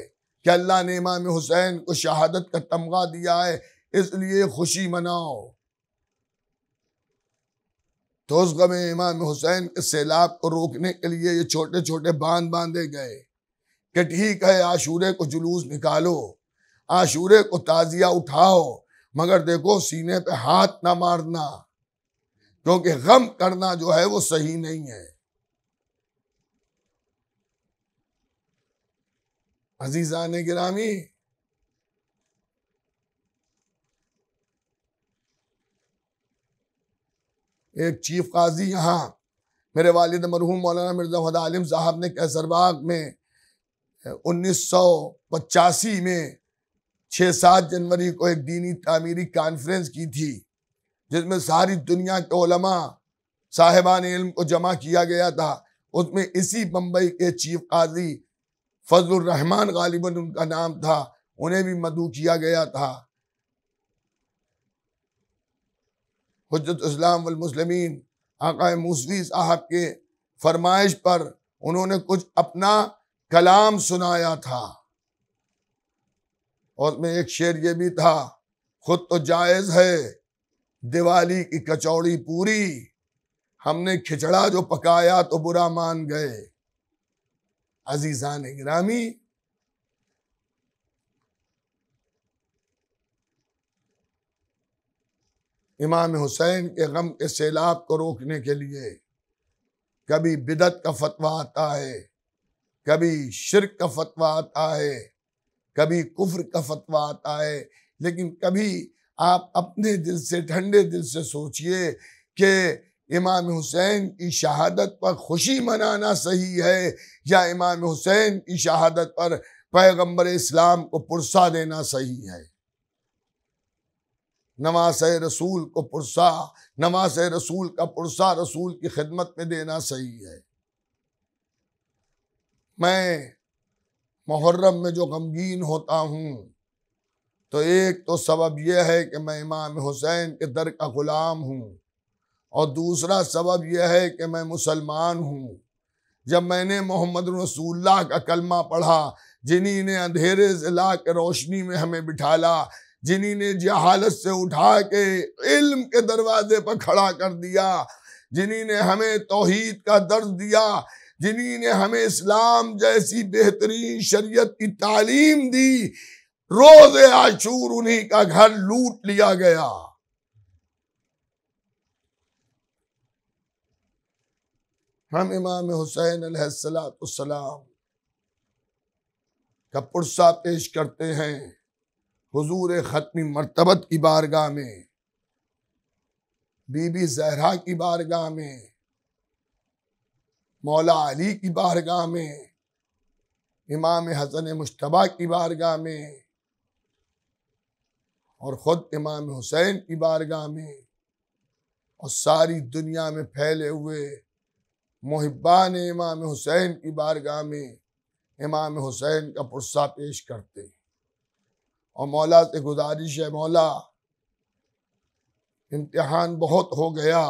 कि अल्लाह ने इमाम हुसैन को शहादत का तमगा दिया है, इसलिए खुशी मनाओ। तो उस गम इमाम हुसैन के सैलाब को रोकने के लिए ये छोटे छोटे बांध बांधे गए कि ठीक है, आशूरे को जुलूस निकालो, आशूरे को ताजिया उठाओ, मगर देखो सीने पे हाथ ना मारना, क्योंकि गम करना जो है वो सही नहीं है। अजीजाने गिरामी, एक चीफ काजी यहाँ मेरे वालिद मरहूम मौलाना मिर्जा वहद आलिम साहब ने कैसरबाग में 1985 में 6-7 जनवरी को एक दीनी तामीरी कॉन्फ्रेंस की थी, जिसमें सारी दुनिया के उलमा साहिबान इल्म को जमा किया गया था। उसमें इसी बम्बई के चीफ काजी फजलुर रहमान गालिबन उनका नाम था, उन्हें भी मदऊ किया गया था। हुज्जत इस्लाम वल मुस्लिमीन आका मूसवी साहब के फरमाइश पर उन्होंने कुछ अपना कलाम सुनाया था और उसमें एक शेर ये भी था, खुद तो जायज है दिवाली की कचौड़ी पूरी, हमने खिचड़ा जो पकाया तो बुरा मान गए। अजीजान गिरामी, इमाम हुसैन के गम के सैलाब को रोकने के लिए कभी बिदत का फतवा आता है, कभी शिर्क का फतवा आता है, कभी कुफ्र का फतवा आता है, लेकिन कभी आप अपने दिल से, ठंडे दिल से सोचिए कि इमाम हुसैन की शहादत पर खुशी मनाना सही है या इमाम हुसैन की शहादत पर पैगंबर इस्लाम को पुरसा देना सही है? नमाज रसूल को पुरसा, नमाज रसूल का पुरसा रसूल की खिदमत में देना सही है। मैं मुहर्रम में जो गमगीन होता हूँ तो एक तो सबब यह है कि मैं इमाम हुसैन के दर का गुलाम हूँ, और दूसरा सबब यह है कि मैं मुसलमान हूँ। जब मैंने मोहम्मद रसूलुल्लाह का कलमा पढ़ा, जिन्हीं ने अंधेरे से ला के रोशनी में हमें बिठाला, जिन्हीं ने जहालत से उठा के इल्म के दरवाजे पर खड़ा कर दिया, जिन्हीं ने हमें तौहीद का दर्ज दिया, जिन्हीं ने हमें इस्लाम जैसी बेहतरीन शरीयत की तालीम दी, रोज आशूर उन्हीं का घर लूट लिया गया। हम इमाम हुसैन अलैहिस्सलाम का पुरसा पेश करते हैं हुजूर खत्मी मर्तबत की बारगाह में, बीबी ज़हरा की बारगाह में, मौला अली की बारगाह में, इमाम हसन मुश्तबा की बारगाह में, और ख़ुद इमाम हुसैन की बारगाह में, और सारी दुनिया में फैले हुए मुहिब्बान इमाम हुसैन की बारगाह में इमाम हुसैन का पुरसा पेश करते हैं। और मौला से गुजारिश है, मौला इम्तिहान बहुत हो गया,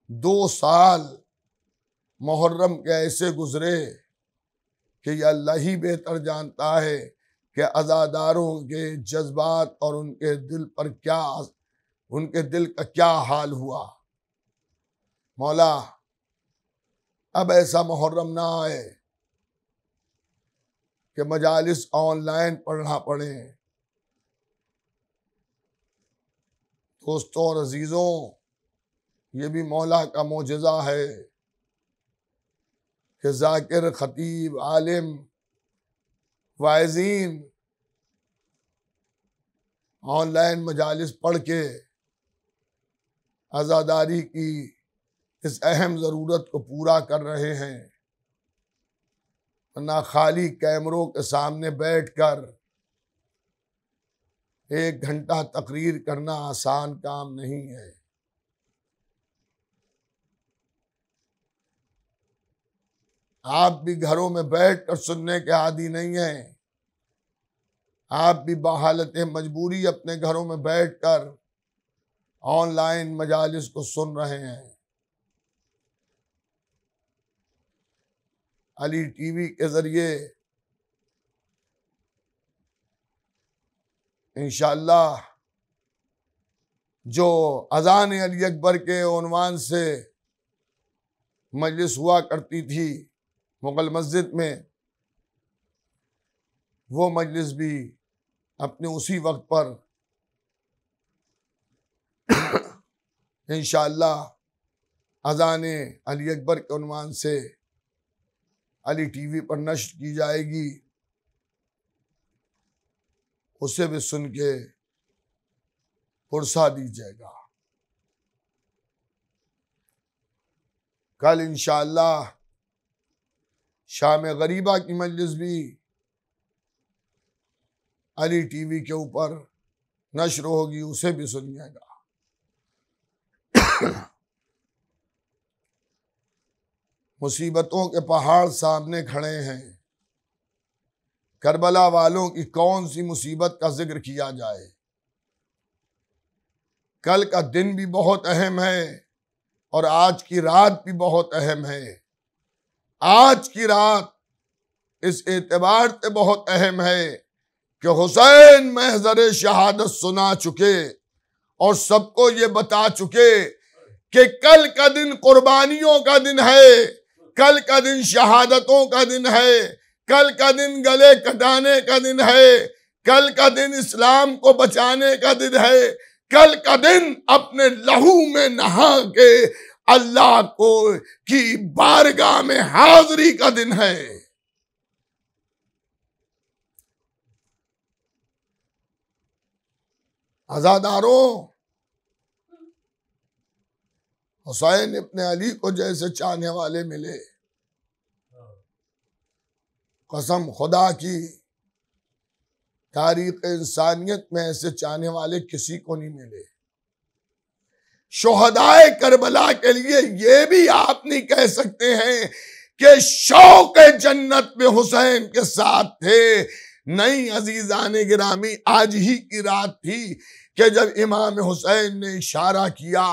2 साल मुहर्रम के ऐसे गुजरे कि ये अल्लाह ही बेहतर जानता है कि अज़ादारों के जज्बात और उनके दिल का क्या हाल हुआ। मौला अब ऐसा मुहर्रम ना आए कि मजालिस ऑनलाइन पढ़ना पड़े। दोस्तों और अजीजों, ये भी मौला का मोजज़ा है कि जाकिर, खतीब, आलिम, वाइज़ीन ऑनलाइन मजालिस पढ़ के आज़ादारी की इस अहम ज़रूरत को पूरा कर रहे हैं, वरना खाली कैमरों के सामने बैठकर 1 घंटा तकरीर करना आसान काम नहीं है। आप भी घरों में बैठकर सुनने के आदी नहीं हैं, आप भी बहालत मजबूरी अपने घरों में बैठकर ऑनलाइन मजालिस को सुन रहे हैं। अली टीवी के जरिए इंशाअल्लाह जो अज़ान अली अकबर के उन्वान से मजलिस हुआ करती थी मुगल मस्जिद में, वो मजलिस भी अपने उसी वक्त पर इंशाअल्लाह अज़ान अली अकबर के उन्वान से अली टीवी पर नश्र की जाएगी, उसे भी सुन के पुरसा दीजिएगा। कल इंशाअल्लाह शाम गरीबा की मजलिस भी अली टीवी के ऊपर नश्र होगी, उसे भी सुनिएगा। मुसीबतों के पहाड़ सामने खड़े हैं, करबला वालों की कौन सी मुसीबत का जिक्र किया जाए। कल का दिन भी बहुत अहम है और आज की रात भी बहुत अहम है। आज की रात इस एतबार से बहुत अहम है कि हुसैन महज़र शहादत सुना चुके और सबको ये बता चुके कि कल का दिन कुर्बानियों का दिन है, कल का दिन शहादतों का दिन है, कल का दिन गले कटाने का दिन है, कल का दिन इस्लाम को बचाने का दिन है, कल का दिन अपने लहू में नहा के अल्लाह को की बारगाह में हाजिरी का दिन है। आजादारों, हुसैन इब्ने अली को जैसे चाहने वाले मिले, कसम खुदा की तारीख इंसानियत में ऐसे चाहने वाले किसी को नहीं मिले। शोहदाए करबला के लिए ये भी आप नहीं कह सकते हैं कि शौक जन्नत में हुसैन के साथ थे। नहीं अजीजान गिरामी, आज ही की रात थी कि जब इमाम हुसैन ने इशारा किया,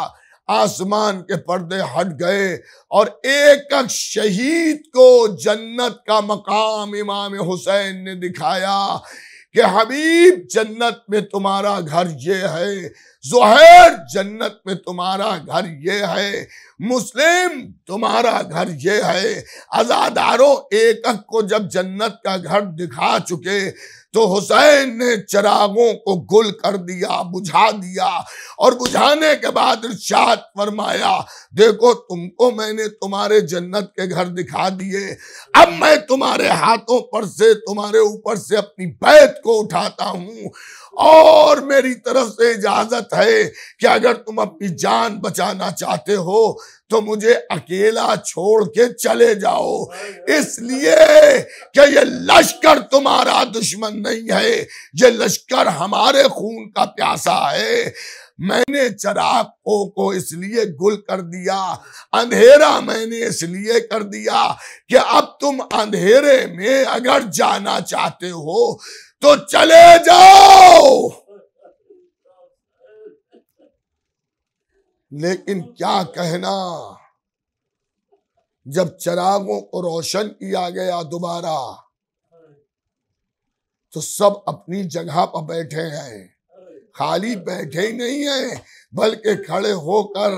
आसमान के पर्दे हट गए और एक एक शहीद को जन्नत का मकाम इमाम हुसैन ने दिखाया कि हबीब जन्नत में तुम्हारा घर ये है, ज़ुहैर जन्नत में तुम्हारा घर ये है, मुस्लिम तुम्हारा घर ये है। अज़ादारों, एक एक को जब जन्नत का घर दिखा चुके तो हुसैन ने चिरागों को गुल कर दिया, बुझा दिया और बुझाने के बाद इरशाद फरमाया, देखो तुमको मैंने तुम्हारे जन्नत के घर दिखा दिए, अब मैं तुम्हारे हाथों पर से, तुम्हारे ऊपर से अपनी बैत को उठाता हूं और मेरी तरफ से इजाजत है कि अगर तुम अपनी जान बचाना चाहते हो तो मुझे अकेला छोड़ के चले जाओ, इसलिए कि ये लश्कर तुम्हारा दुश्मन नहीं है, ये लश्कर हमारे खून का प्यासा है। मैंने चिरागों को इसलिए गुल कर दिया, अंधेरा मैंने इसलिए कर दिया कि अब तुम अंधेरे में अगर जाना चाहते हो तो चले जाओ। लेकिन क्या कहना, जब चिरागों को रोशन किया गया दोबारा तो सब अपनी जगह पर बैठे हैं, खाली बैठे ही नहीं हैं बल्कि खड़े होकर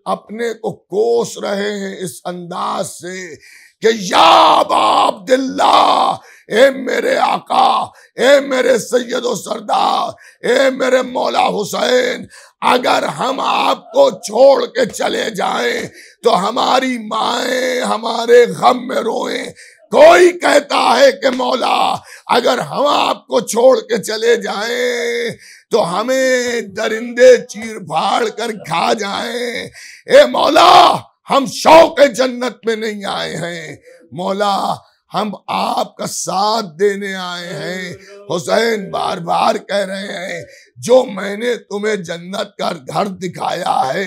अपने को कोस रहे हैं इस अंदाज से कि या अबा अब्दुल्ला, ए मेरे आका, ए मेरे सैयदो सरदार, ए मेरे मौला हुसैन, अगर हम आपको छोड़ के चले जाएं तो हमारी माएं हमारे गम में रोएं। कोई कहता है कि मौला अगर हम आपको छोड़ के चले जाएं तो हमें दरिंदे चीर फाड़ कर खा जाएं। ए मौला, हम शौक जन्नत में नहीं आए हैं, मौला हम आपका साथ देने आए हैं। हुसैन बार बार कह रहे हैं, जो मैंने तुम्हें जन्नत का घर दिखाया है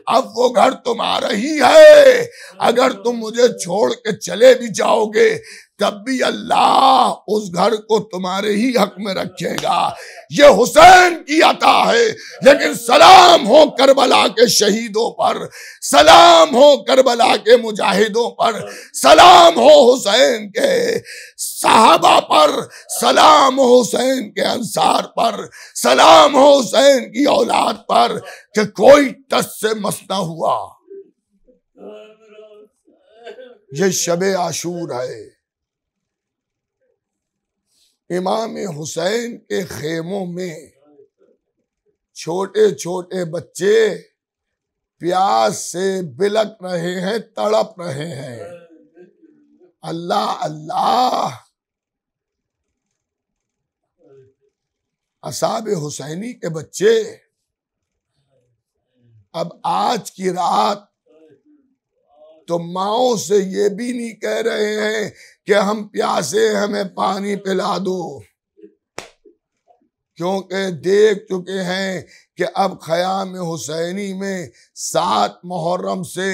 अब वो घर तुम्हारा ही है, अगर तुम मुझे छोड़ के चले भी जाओगे तब भी अल्लाह उस घर को तुम्हारे ही हक में रखेगा। ये हुसैन की अता है। लेकिन सलाम हो करबला के शहीदों पर, सलाम हो करबला के मुजाहिदों पर, सलाम हो हुसैन के साहबा पर, सलाम हो हुसैन के अंसार पर, सलाम हो हुसैन की औलाद पर कि कोई टस से मस ना हुआ। ये शबे आशूर है। इमाम हुसैन के खेमों में छोटे छोटे बच्चे प्यास से बिलक रहे हैं, तड़प रहे हैं। अल्लाह अल्लाह, असहाबे हुसैनी के बच्चे अब आज की रात तो माओ से ये भी नहीं कह रहे हैं कि हम प्यासे, हमें पानी पिला दो, क्योंकि देख चुके हैं कि अब ख़याम हुसैनी में 7 मुहर्रम से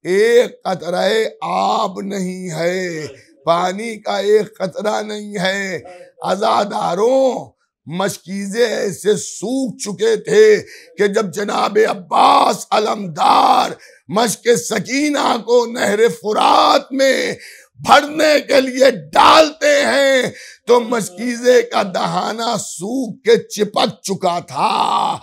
एक कतरे आब नहीं है, पानी का एक कतरा नहीं है। अज़ादारों, मशकीज़े ऐसे सूख चुके थे कि जब जनाब अब्बास अलमदार मशक सकीना को नहर फुरात में भरने के लिए डालते हैं तो मशकीज़े का दहाना सूख के चिपक चुका था।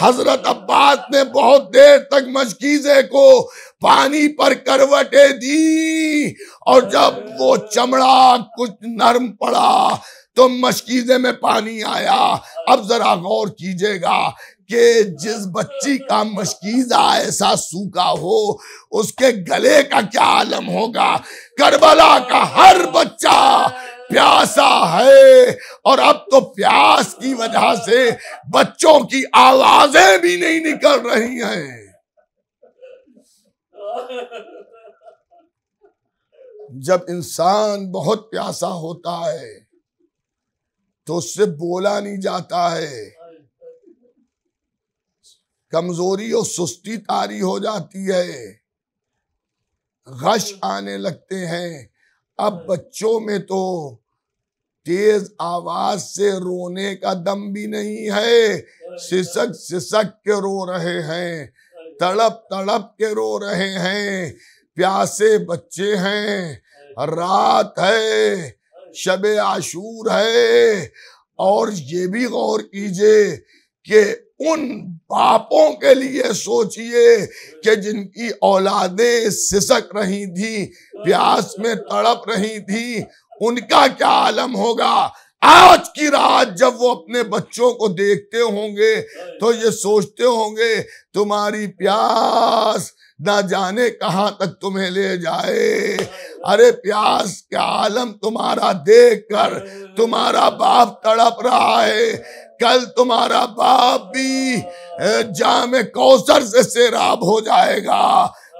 हजरत अब्बास ने बहुत देर तक मशकीज़े को पानी पर करवटें दी और जब वो चमड़ा कुछ नरम पड़ा तो मशकीज़े में पानी आया। अब जरा गौर कीजिएगा कि जिस बच्ची का मशकीज़ा ऐसा सूखा हो उसके गले का क्या आलम होगा। करबला का हर बच्चा प्यासा है और अब तो प्यास की वजह से बच्चों की आवाजें भी नहीं निकल रही हैं। जब इंसान बहुत प्यासा होता है तो उससे बोला नहीं जाता है, कमजोरी और सुस्ती तारी हो जाती है, गश आने लगते हैं। अब बच्चों में तो तेज आवाज से रोने का दम भी नहीं है, सिसक सिसक के रो रहे हैं, तड़प तड़प के रो रहे हैं। प्यासे बच्चे हैं, रात है, शबे आशूर है। और ये भी गौर कीजिए कि उन बापों के लिए सोचिए कि जिनकी औलादें सिसक रही थी, प्यास में तड़प रही थी, उनका क्या आलम होगा। आज की रात जब वो अपने बच्चों को देखते होंगे तो ये सोचते होंगे तुम्हारी प्यास ना जाने कहां तक तुम्हें ले जाए। अरे प्यास का आलम तुम्हारा देखकर तुम्हारा बाप तड़प रहा है। कल तुम्हारा बाप भी जामे कौसर से सैराब हो जाएगा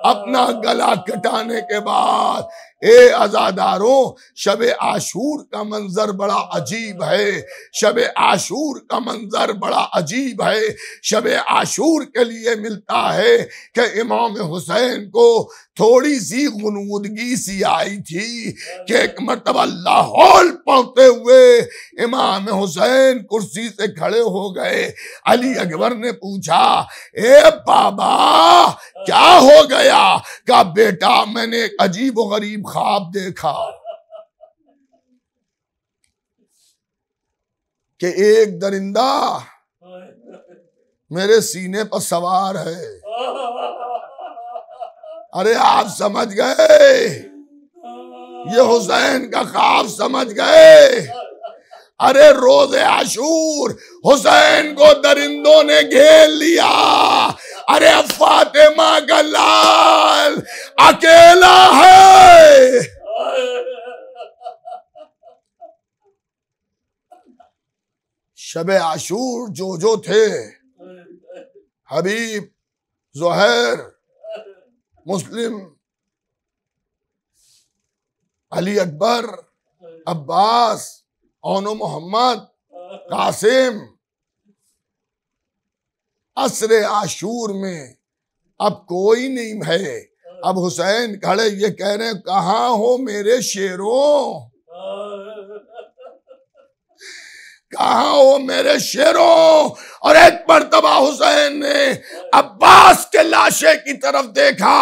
अपना गला कटाने के बाद। ए अज़ादारों, शबे आशूर का मंजर बड़ा अजीब है, शबे आशूर का मंजर बड़ा अजीब है। शबे आशूर के लिए मिलता है कि इमाम हुसैन को थोड़ी सी गुनगुदगी सी आई थी कि एक मर्तबा लाहौल पढ़ते हुए इमाम हुसैन कुर्सी से खड़े हो गए। अली अकबर ने पूछा, ए बाबा क्या हो गया? का बेटा मैंने एक अजीब व गरीब ख्वाब देखा कि एक दरिंदा मेरे सीने पर सवार है। अरे आप समझ गए, ये हुसैन का ख्वाब समझ गए। अरे रोज़े आशूर हुसैन को दरिंदों ने घेर लिया। अरे अब फातिमा का लाल अकेला है। शबे आशूर जो थे, हबीब, ज़ुहैर, मुस्लिम, अली अकबर, अब्बास, औनो मोहम्मद, कासिम, असरे आशूर में अब कोई नहीं है। अब हुसैन खड़े ये कह रहे हैं, कहाँ हो मेरे शेरों, कहाँ हो मेरे शेरों। और एक मर्तबा हुसैन ने अब्बास के लाशे की तरफ देखा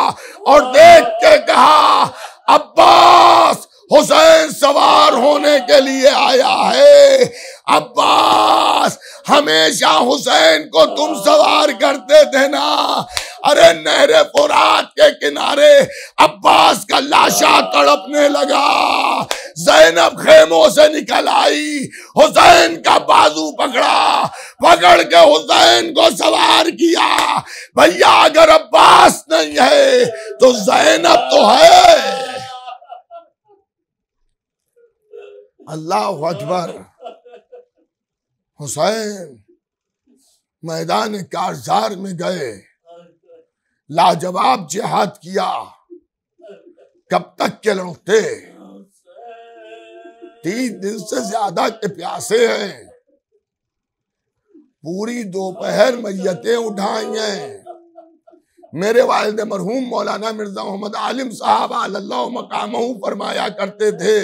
और देख के कहा, अब्बास हुसैन सवार होने के लिए आया है। अब्बास हमेशा हुसैन को तुम सवार करते थे ना। अरे नहरे फुरात के किनारे अब्बास का लाशा तड़पने लगा। ज़ैनब खेमों से निकल आई, हुसैन का बाजू पकड़ा, पकड़ के हुसैन को सवार किया। भैया अगर अब्बास नहीं है तो ज़ैनब तो है। अल्लाह अकबर। हुसैन मैदान कारजार में गए, लाजवाब जिहाद किया। कब तक के लौटे? 3 दिन से ज्यादा के प्यासे हैं। पूरी दोपहर मैयतें उठाई हैं। मेरे वालिद मरहूम मौलाना मिर्जा मोहम्मद आलिम साहब अल्लाह मकामहू फरमाया करते थे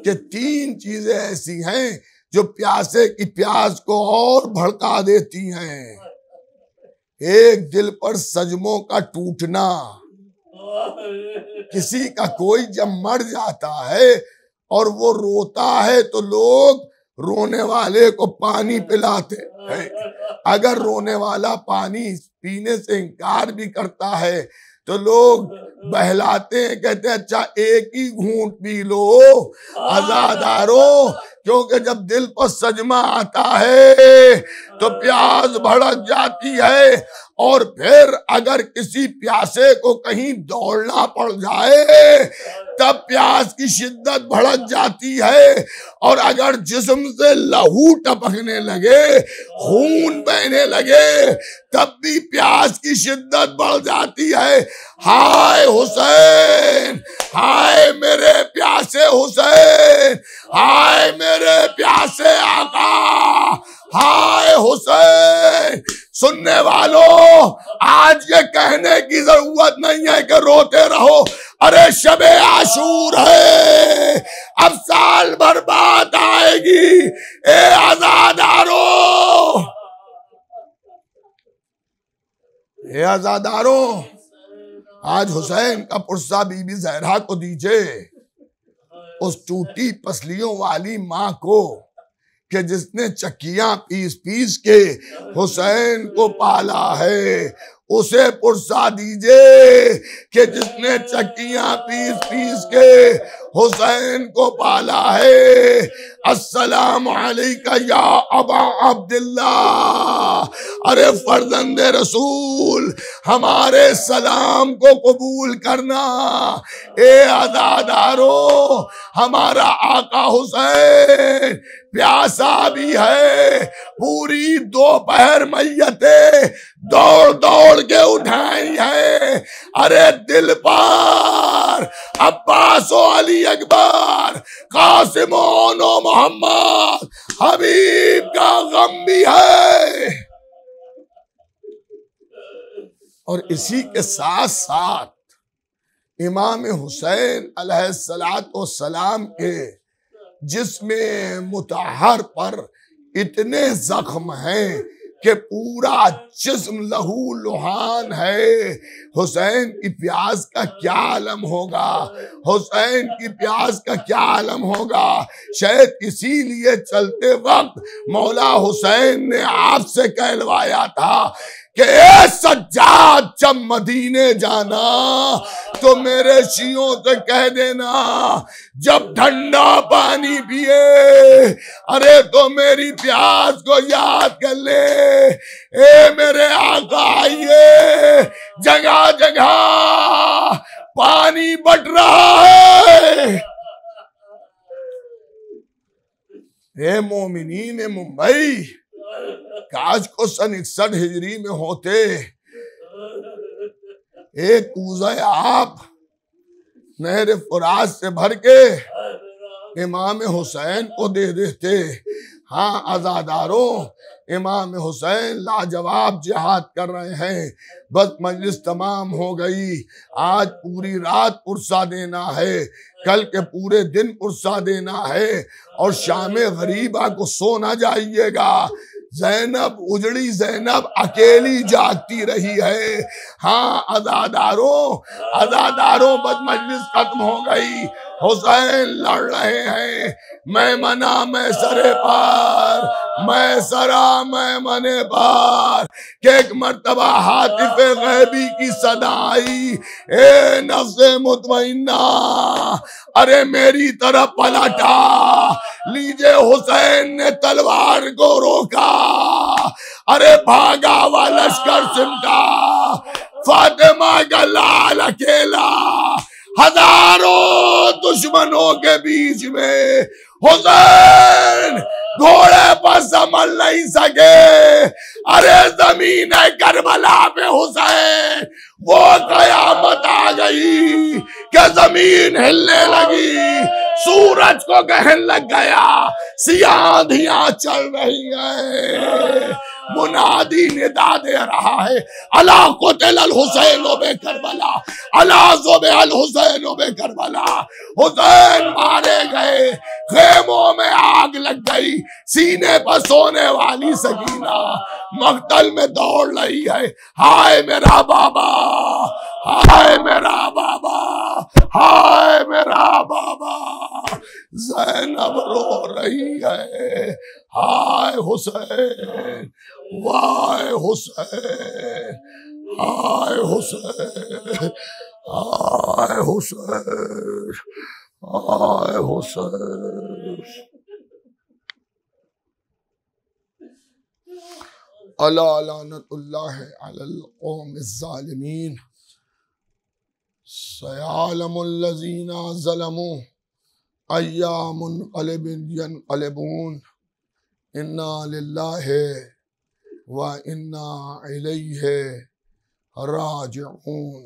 कि 3 चीजें ऐसी हैं जो प्यासे की प्यास को और भड़का देती हैं। एक, दिल पर सजमों का टूटना। किसी का कोई जब मर जाता है और वो रोता है तो लोग रोने वाले को पानी पिलाते हैं। अगर रोने वाला पानी पीने से इनकार भी करता है तो लोग बहलाते हैं, कहते हैं अच्छा एक ही घूंट पी लो। आजादारों, क्योंकि जब दिल पर सजमा आता है तो प्यास भड़क जाती है और फिर अगर किसी प्यासे को कहीं दौड़ना पड़ जाए तब प्यास की शिद्दत भड़क जाती है, और अगर जिस्म से लहू टपकने लगे, खून बहने लगे, तब भी प्यास की शिद्दत बढ़ जाती है। हाय हुसैन, हाय मेरे प्यासे हुसैन, हाय मेरे प्यासे आका, हाय हुसैन। सुनने वालों, आज ये कहने की जरूरत नहीं है कि रोते रहो, अरे शबे आशूर है, अब साल भर बाद आएगी। ए आजादारो, ए आजादारो, आज हुसैन का पुरसा बीबी जहरा को दीजिए, उस टूटी पसलियों वाली माँ को कि जिसने चक्कियां पीस पीस के हुसैन को पाला है, उसे पुरसा दीजिए कि जिसने चक्कियां पीस पीस के हुसैन को पाला है। अस्सलाम अलैका या अबा अब्दुल्ला, अरे फर्जंदे रसूल, हमारे सलाम को कबूल करना। ए आजादारो, हमारा आका हुसैन प्यासा भी है, पूरी दोपहर मैयते दौड़ दौड़ के उठाई है। अरे दिल पर अब्बास अली अकबर, कासिम ओनो मोहम्मद हबीब का गम भी है। और इसी के साथ साथ इमाम हुसैन अलैहिस्सलातो सलाम के जिसमें मुतहर पर इतने जख्म हैं कि पूरा जिस्म लहू लुहान है। हुसैन की प्यास का क्या आलम होगा, हुसैन की प्यास का क्या आलम होगा। शायद इसीलिए चलते वक्त मौला हुसैन ने आपसे कहलवाया था कि ए सज्जाद, जब मदीने जाना तो मेरे शियों से कह देना, जब ठंडा पानी पिए अरे तो मेरी प्यास को याद कर ले। ए मेरे आका आइए, जगह जगह पानी बट रहा है। ए मोमिनीन मुंबई, काश को सन 61 हिजरी में होते, एक कूज़े आप नहर फुरात से भर के इमाम हुसैन को दे देते। हाँ आजादारों, इमाम हुसैन लाजवाब जिहाद कर रहे हैं। बस मजलिस तमाम हो गई, आज पूरी रात पुरसा देना है, कल के पूरे दिन पुरसा देना है, और शाम गरीबा को सो ना जाइएगा। ज़ैनब, उजड़ी ज़ैनब अकेली जागती रही है। हाँ आजादारों, आजादारों, बस मजलिस खत्म हो गई, हुसैन लड़ रहे हैं। मैं मना मैं सरे पार, मैं सरा मैं मने पार, के एक मर्तबा हातिफ़े गैबी की सदाई, ए नफ्से मुतमइन्ना, अरे मेरी तरफ पलटा। लीजिए, हुसैन ने तलवार को रोका, अरे भागा हुआ लश्कर सिमटा, फातिमा का लाल अकेला हजारों दुश्मनों के बीच में। हुसैन घोड़े पर संभल नहीं सके, अरे जमीन है करबला पे हुसैन, वो कयामत आ गई कि जमीन हिलने लगी, सूरज को गहन लग गया, सियाधियां चल रही है, मुनादी निदा दे रहा है, अला कुतिल अल हुसैन बे करबला, अला ज़ुब अल हुसैन बे करबला। हुसैन मारे गए, खेमों में आग लग गई, सीने पर सोने वाली सकीना मक्तल में दौड़ रही है। हाय मेरा बाबा, हाय मेरा बाबा, हाय मेरा बाबा। ज़ैनब रो रही है, हाय हुसैन, वाय हुसैन, हाय हुसैन, हाय हुसैन, हाय हुसैन। अला लानतुल्लाहि अलल कौमिज़ ज़ालिमीन सयअलमुल लज़ीना ज़लमू अय्या मुनक़लिबिन यनक़लिबून इन्ना लिल्लाहि व इन्ना इलैहि राजिऊन।